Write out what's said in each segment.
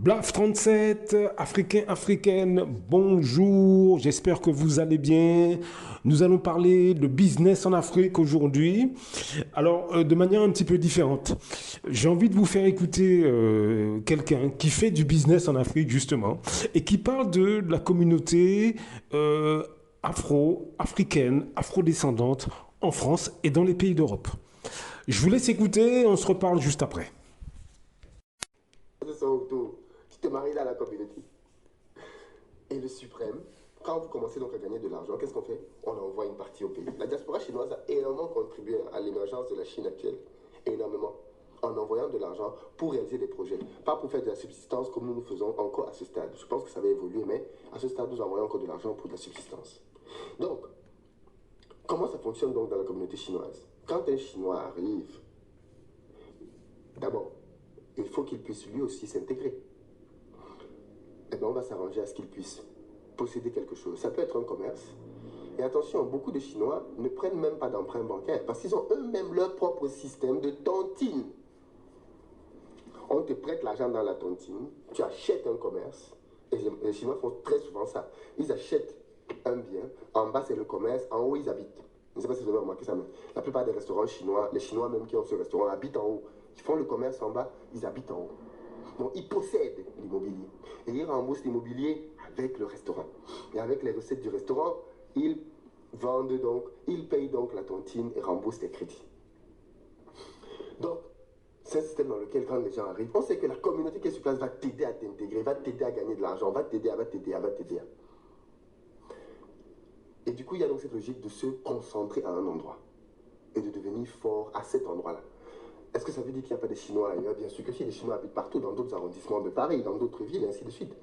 Blaf 37, Africain, Africaine, bonjour, j'espère que vous allez bien. Nous allons parler de business en Afrique aujourd'hui. Alors, de manière un petit peu différente. J'ai envie de vous faire écouter quelqu'un qui fait du business en Afrique, justement, et qui parle de la communauté afro-africaine, afro-descendante en France et dans les pays d'Europe. Je vous laisse écouter, on se reparle juste après. De son autour, tu te maries dans la communauté. Et le suprême, quand vous commencez donc à gagner de l'argent, qu'est-ce qu'on fait? On envoie une partie au pays. La diaspora chinoise a énormément contribué à l'émergence de la Chine actuelle. Énormément. En envoyant de l'argent pour réaliser des projets. Pas pour faire de la subsistance comme nous faisons encore à ce stade. Je pense que ça va évoluer, mais à ce stade, nous envoyons encore de l'argent pour de la subsistance. Donc, comment ça fonctionne donc dans la communauté chinoise? Quand un Chinois arrive, d'abord, il faut qu'il puisse lui aussi s'intégrer. Eh bien, on va s'arranger à ce qu'ils puissent posséder quelque chose. Ça peut être un commerce. Et attention, beaucoup de Chinois ne prennent même pas d'emprunt bancaire parce qu'ils ont eux-mêmes leur propre système de tontine. On te prête l'argent dans la tontine, tu achètes un commerce, et les Chinois font très souvent ça. Ils achètent un bien, en bas c'est le commerce, en haut ils habitent. Je ne sais pas si vous avez remarqué ça, mais la plupart des restaurants chinois, les Chinois même qui ont ce restaurant habitent en haut. Ils font le commerce en bas, ils habitent en haut. Donc ils possèdent l'immobilier. Et ils remboursent l'immobilier avec le restaurant. Et avec les recettes du restaurant, ils vendent donc, ils payent donc la tontine et remboursent les crédits. Donc, c'est un système dans lequel quand les gens arrivent, on sait que la communauté qui est sur place va t'aider à t'intégrer, va t'aider à gagner de l'argent, va t'aider. Et du coup, il y a donc cette logique de se concentrer à un endroit et de devenir fort à cet endroit-là. Est-ce que ça veut dire qu'il n'y a pas de Chinois ailleurs? Bien sûr que si, les Chinois habitent partout, dans d'autres arrondissements de Paris, dans d'autres villes, et ainsi de suite.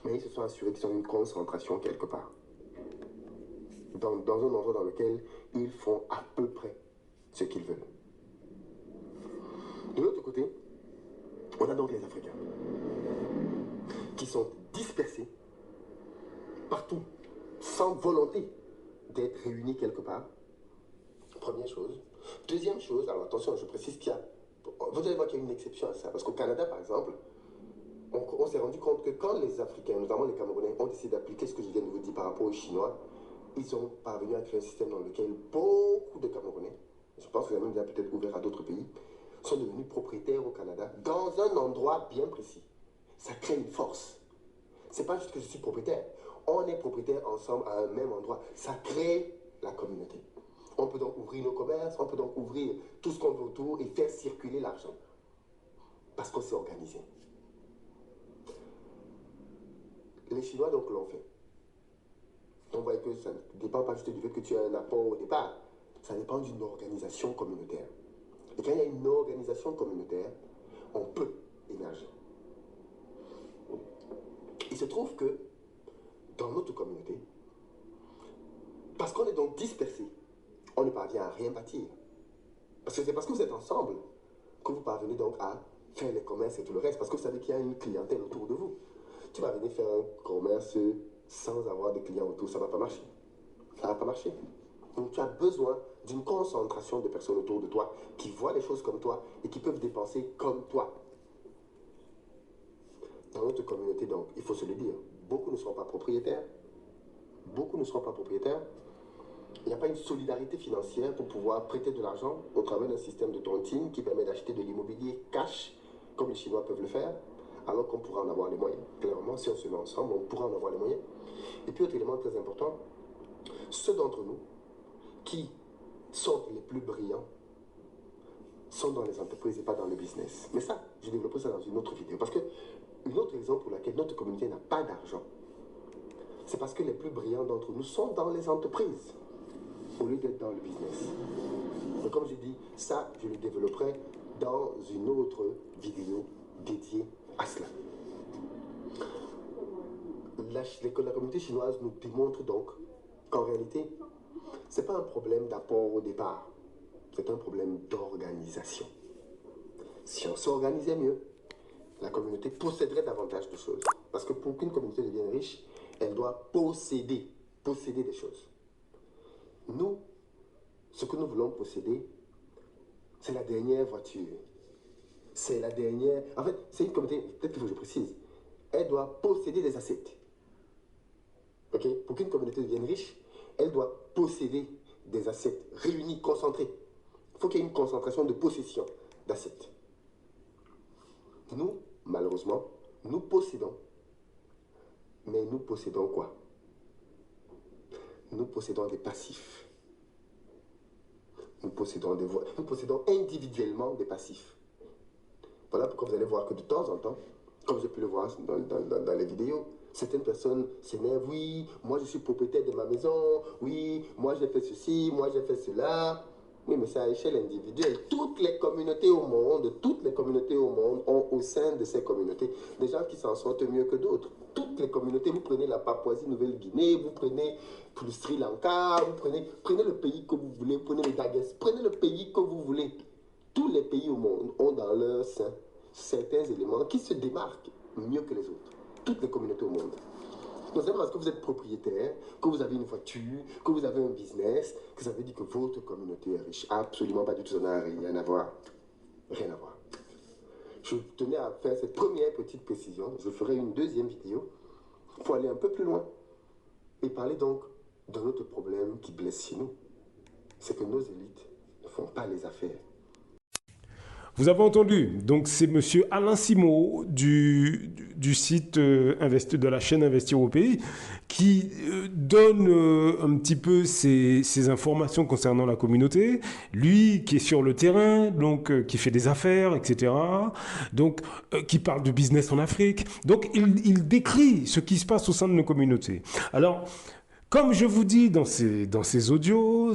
Mais ils se sont assurés qu'ils ont une concentration quelque part. Dans un endroit dans lequel ils font à peu près ce qu'ils veulent. De l'autre côté, on a donc les Africains, qui sont dispersés partout, sans volonté d'être réunis quelque part. Première chose. Deuxième chose, alors attention, je précise qu'il y a, vous allez voir qu'il y a une exception à ça, parce qu'au Canada, par exemple, on s'est rendu compte que quand les Africains, notamment les Camerounais, ont décidé d'appliquer ce que je viens de vous dire par rapport aux Chinois, ils sont parvenus à créer un système dans lequel beaucoup de Camerounais, je pense que ça a même déjà peut-être ouvert à d'autres pays, sont devenus propriétaires au Canada dans un endroit bien précis. Ça crée une force. C'est pas juste que je suis propriétaire. On est propriétaire ensemble à un même endroit. Ça crée la communauté. On peut donc ouvrir nos commerces, on peut donc ouvrir tout ce qu'on veut autour et faire circuler l'argent. Parce qu'on s'est organisé. Les Chinois donc l'ont fait. On voit que ça ne dépend pas juste du fait que tu as un apport au départ. Ça dépend d'une organisation communautaire. Et quand il y a une organisation communautaire, on peut émerger. Il se trouve que dans notre communauté, parce qu'on est donc dispersés, on ne parvient à rien bâtir. Parce que c'est parce que vous êtes ensemble que vous parvenez donc à faire les commerces et tout le reste. Parce que vous savez qu'il y a une clientèle autour de vous. Tu vas venir faire un commerce sans avoir de clients autour, ça ne va pas marcher. Ça ne va pas marcher. Donc tu as besoin d'une concentration de personnes autour de toi qui voient les choses comme toi et qui peuvent dépenser comme toi. Dans notre communauté, donc, il faut se le dire, beaucoup ne seront pas propriétaires. Beaucoup ne seront pas propriétaires. Il n'y a pas une solidarité financière pour pouvoir prêter de l'argent au travers d'un système de tontine qui permet d'acheter de l'immobilier cash, comme les Chinois peuvent le faire, alors qu'on pourra en avoir les moyens. Clairement, si on se met ensemble, on pourra en avoir les moyens. Et puis, autre élément très important, ceux d'entre nous qui sont les plus brillants sont dans les entreprises et pas dans le business. Mais ça, je développerai ça dans une autre vidéo. Parce que, une autre raison pour laquelle notre communauté n'a pas d'argent, c'est parce que les plus brillants d'entre nous sont dans les entreprises au lieu d'être dans le business. Mais comme je dis, ça, je le développerai dans une autre vidéo dédiée à cela. La communauté chinoise nous démontre donc qu'en réalité, ce n'est pas un problème d'apport au départ, c'est un problème d'organisation. Si on s'organisait mieux, la communauté posséderait davantage de choses. Parce que pour qu'une communauté devienne riche, elle doit posséder des choses. Nous, ce que nous voulons posséder, c'est la dernière voiture. C'est la dernière. En fait, c'est une communauté, peut-être qu'il faut que je précise. Elle doit posséder des assets. Ok? Pour qu'une communauté devienne riche, elle doit posséder des assets réunis, concentrés. Il faut qu'il y ait une concentration de possession d'assets. Nous, malheureusement, nous possédons. Mais nous possédons quoi? Nous possédons des passifs. Nous possédons individuellement des passifs. Voilà pourquoi vous allez voir que de temps en temps, comme j'ai pu le voir dans les vidéos, certaines personnes s'énervent. Oui, moi je suis propriétaire de ma maison. Oui, moi j'ai fait ceci, moi j'ai fait cela. Oui, mais c'est à échelle individuelle. Toutes les communautés au monde ont au sein de ces communautés des gens qui s'en sortent mieux que d'autres. Toutes les communautés, vous prenez la Papouasie-Nouvelle-Guinée, vous prenez le Sri Lanka, vous prenez le pays que vous voulez, prenez le Daghestan, prenez le pays que vous voulez. Tous les pays au monde ont dans leur sein certains éléments qui se démarquent mieux que les autres. Toutes les communautés au monde. Donc c'est parce que vous êtes propriétaire, que vous avez une voiture, que vous avez un business, que ça veut dire que votre communauté est riche. Absolument pas du tout, ça n'a rien à voir. Rien à voir. Je tenais à faire cette première petite précision. Je ferai une deuxième vidéo pour aller un peu plus loin et parler donc d'un autre problème qui blesse chez nous. C'est que nos élites ne font pas les affaires. Vous avez entendu, donc c'est monsieur Alain Simot du site de la chaîne Investir au pays qui donne un petit peu ses informations concernant la communauté. Lui qui est sur le terrain, donc qui fait des affaires, etc. Donc qui parle de business en Afrique. Donc il décrit ce qui se passe au sein de nos communautés. Alors, comme je vous dis dans ces audios,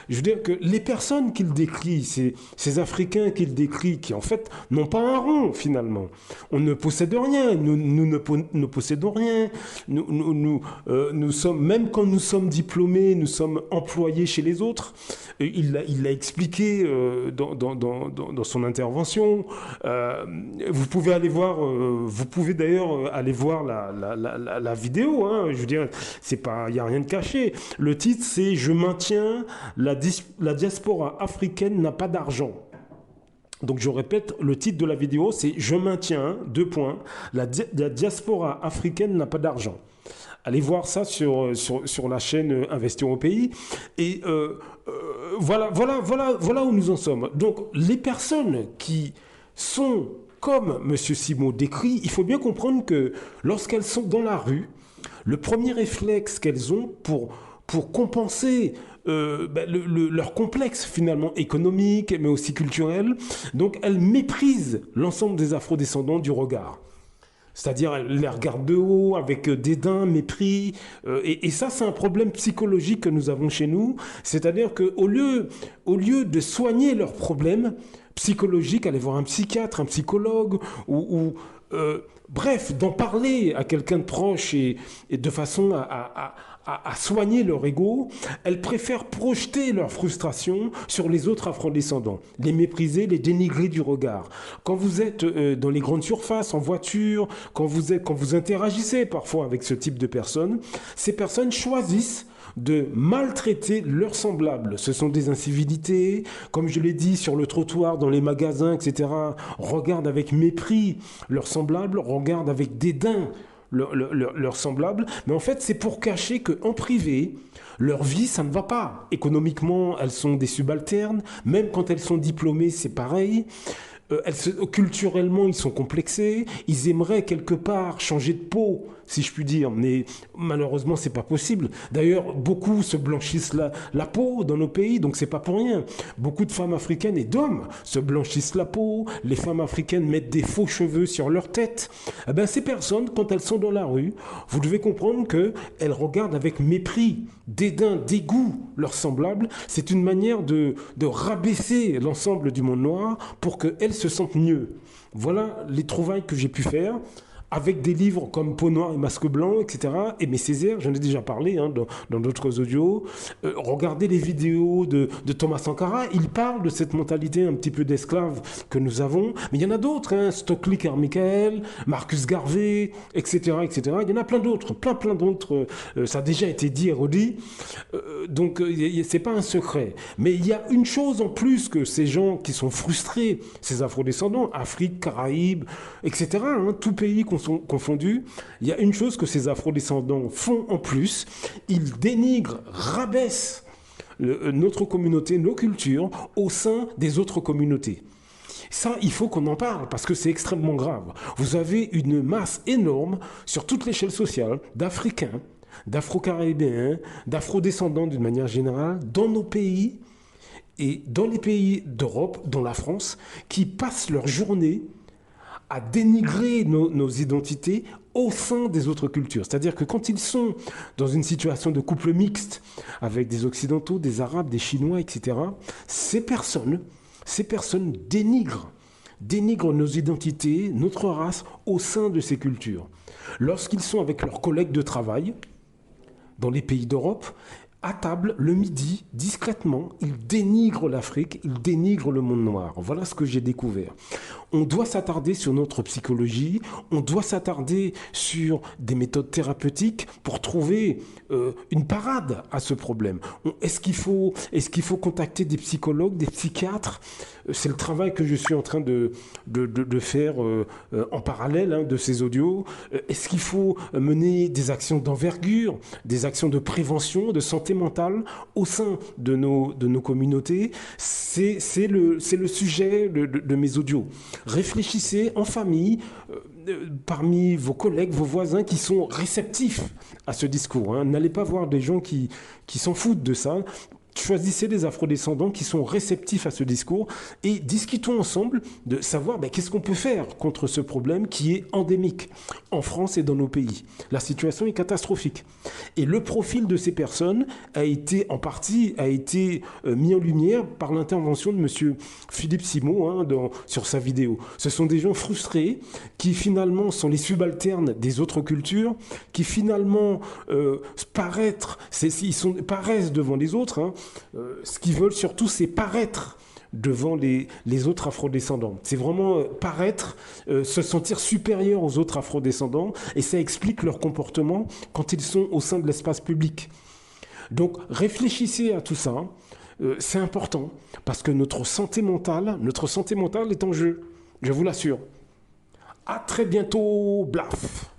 je veux dire que les personnes qu'il décrit, ces Africains qu'il décrit, qui en fait n'ont pas un rond finalement. On ne possède rien, nous ne possédons rien. Nous sommes, même quand nous sommes diplômés, nous sommes employés chez les autres. Il l'a expliqué dans son intervention. Vous pouvez aller voir, vous pouvez d'ailleurs aller voir la vidéo. Hein, je veux dire, c'est pas, il n'y a rien de caché. Le titre, c'est « Je maintiens, la diaspora africaine n'a pas d'argent ». Donc je répète, le titre de la vidéo, c'est « Je maintiens, la diaspora africaine n'a pas d'argent ». Allez voir ça sur la chaîne Investir au pays. Et voilà où nous en sommes. Donc les personnes qui sont comme M. Simot décrit, il faut bien comprendre que lorsqu'elles sont dans la rue, le premier réflexe qu'elles ont pour compenser leur complexe finalement économique, mais aussi culturel, donc elles méprisent l'ensemble des afrodescendants du regard. C'est-à-dire, elles les regardent de haut, avec dédain, mépris. Et ça, c'est un problème psychologique que nous avons chez nous. C'est-à-dire qu'au lieu de soigner leurs problèmes psychologiques, aller voir un psychiatre, un psychologue, bref, d'en parler à quelqu'un de proche et de façon à soigner leur ego, elles préfèrent projeter leur frustration sur les autres afrodescendants, les mépriser, les dénigrer du regard. Quand vous êtes dans les grandes surfaces, en voiture, quand vous interagissez parfois avec ce type de personnes, ces personnes choisissent de maltraiter leurs semblables. Ce sont des incivilités, comme je l'ai dit, sur le trottoir, dans les magasins, etc. Regardent avec mépris leurs semblables, regardent avec dédain leurs semblables, mais en fait c'est pour cacher qu'en privé, leur vie ça ne va pas. Économiquement, elles sont des subalternes, même quand elles sont diplômées, c'est pareil. Culturellement, ils sont complexés, ils aimeraient quelque part changer de peau, si je puis dire, mais malheureusement, c'est pas possible. D'ailleurs, beaucoup se blanchissent la peau dans nos pays, donc c'est pas pour rien. Beaucoup de femmes africaines et d'hommes se blanchissent la peau, les femmes africaines mettent des faux cheveux sur leur tête. Eh ben, ces personnes, quand elles sont dans la rue, vous devez comprendre qu'elles regardent avec mépris, dédain, dégoût leurs semblables. C'est une manière de rabaisser l'ensemble du monde noir pour qu'elles se sentent mieux. Voilà les trouvailles que j'ai pu faire. avec des livres comme Peau noire et masque blanc, etc. Aimé Césaire, j'en ai déjà parlé dans d'autres audios. Regardez les vidéos de Thomas Sankara, il parle de cette mentalité un petit peu d'esclave que nous avons. Mais il y en a d'autres, Stokely Carmichael, Marcus Garvey, etc., etc. Il y en a plein d'autres, plein d'autres. Ça a déjà été dit et redit. Donc, c'est pas un secret. Mais il y a une chose en plus que ces gens qui sont frustrés, ces afrodescendants, Afrique, Caraïbes, etc., tout pays confondus, il y a une chose que ces afrodescendants font en plus, ils dénigrent, rabaissent notre communauté, nos cultures, au sein des autres communautés. Ça, il faut qu'on en parle parce que c'est extrêmement grave. Vous avez une masse énorme sur toute l'échelle sociale d'Africains, d'Afro-Caribéens, d'Afro-descendants d'une manière générale, dans nos pays et dans les pays d'Europe, dont la France, qui passent leur journée à dénigrer nos identités au sein des autres cultures. C'est-à-dire que quand ils sont dans une situation de couple mixte avec des Occidentaux, des Arabes, des Chinois, etc., ces personnes dénigrent nos identités, notre race au sein de ces cultures. Lorsqu'ils sont avec leurs collègues de travail, dans les pays d'Europe, à table, le midi, discrètement, ils dénigrent l'Afrique, ils dénigrent le monde noir. Voilà ce que j'ai découvert. On doit s'attarder sur notre psychologie, on doit s'attarder sur des méthodes thérapeutiques pour trouver une parade à ce problème. Est-ce qu'il faut contacter des psychologues, des psychiatres? C'est le travail que je suis en train de faire en parallèle de ces audios. Est-ce qu'il faut mener des actions d'envergure, des actions de prévention, de santé mentale au sein de nos communautés? C'est le sujet de mes audios. Réfléchissez en famille, parmi vos collègues, vos voisins qui sont réceptifs à ce discours. N'allez pas voir des gens qui s'en foutent de ça. Choisissez des afrodescendants qui sont réceptifs à ce discours et discutons ensemble de savoir qu'est-ce qu'on peut faire contre ce problème qui est endémique en France et dans nos pays. La situation est catastrophique. Et le profil de ces personnes a été mis en lumière par l'intervention de M. Philippe Simon sur sa vidéo. Ce sont des gens frustrés qui finalement sont les subalternes des autres cultures, qui finalement paraissent devant les autres. Ce qu'ils veulent surtout, c'est paraître devant les autres afrodescendants. C'est vraiment paraître, se sentir supérieur aux autres afrodescendants, et ça explique leur comportement quand ils sont au sein de l'espace public. Donc réfléchissez à tout ça, c'est important, parce que notre santé mentale est en jeu, je vous l'assure. À très bientôt, blaf.